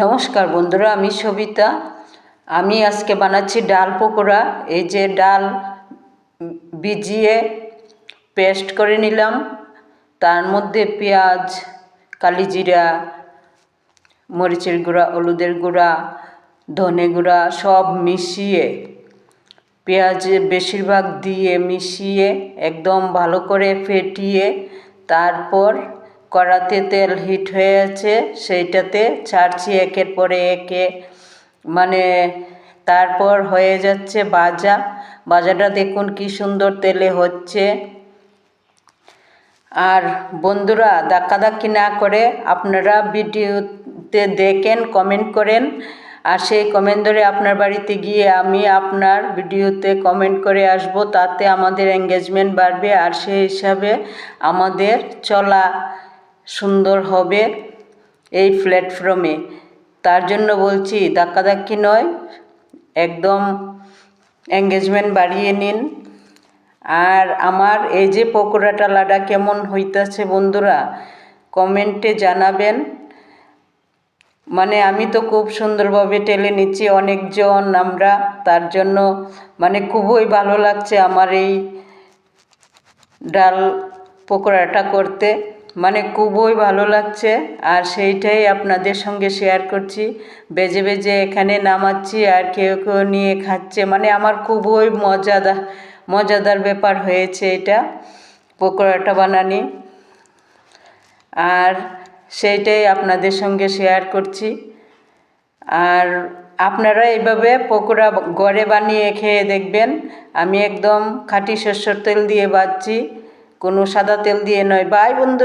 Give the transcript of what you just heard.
নমস্কার বন্ধুরা, আমি সবিতা। আমি আজকে বানাচ্ছি ডাল পকোড়া। এই যে ডাল ভিজিয়ে পেস্ট করে নিলাম, তার মধ্যে পেঁয়াজ, কালিজিরা, মরিচের গুঁড়া, হলুদের গুঁড়া, ধনে গুঁড়া সব মিশিয়ে, পেঁয়াজ বেশিরভাগ দিয়ে মিশিয়ে একদম ভালো করে ফেটিয়ে, তারপর কড়াতে তেল হিট হয়ে আছে, সেইটাতে ছাড়ছি একের পরে একে, তারপর হয়ে যাচ্ছে ভাজাটা দেখুন কি সুন্দর তেলে হচ্ছে। আর বন্ধুরা, ধাক্কাধাক্কি না করে আপনারা ভিডিওতে দেখেন, কমেন্ট করেন, আর সেই কমেন্ট ধরে আপনার বাড়িতে গিয়ে আমি আপনার ভিডিওতে কমেন্ট করে আসব। তাতে আমাদের এঙ্গেজমেন্ট বাড়বে, আর সেই হিসাবে আমাদের চলা সুন্দর হবে এই প্ল্যাটফর্মে। তার জন্য বলছি, ধাক্কাধাক্কি নয়, একদম এঙ্গেজমেন্ট বাড়িয়ে নিন। আর আমার এই যে পকোড়াটা লাডা কেমন হইতেছে বন্ধুরা, কমেন্টে জানাবেন। আমি তো খুব সুন্দরভাবে টেলে নিচ্ছি, অনেকজন আমরা, তার জন্য খুবই ভালো লাগছে আমার এই ডাল পকোড়াটা করতে, খুবই ভালো লাগছে। আর সেইটাই আপনাদের সঙ্গে শেয়ার করছি। বেজে বেজে এখানে নামাচ্ছি, আর কেউ কেউ নিয়ে খাচ্ছে। আমার খুবই মজাদার ব্যাপার হয়েছে এটা, পকোড়াটা বানানি। আর সেইটাই আপনাদের সঙ্গে শেয়ার করছি। আর আপনারা এইভাবে পকোড়া ঘরে বানিয়ে খেয়ে দেখবেন। আমি একদম খাঁটি সরষের তেল দিয়ে ভাজছি, কোনো সাদা তেল দিয়ে নয়। বাই বন্ধুরা।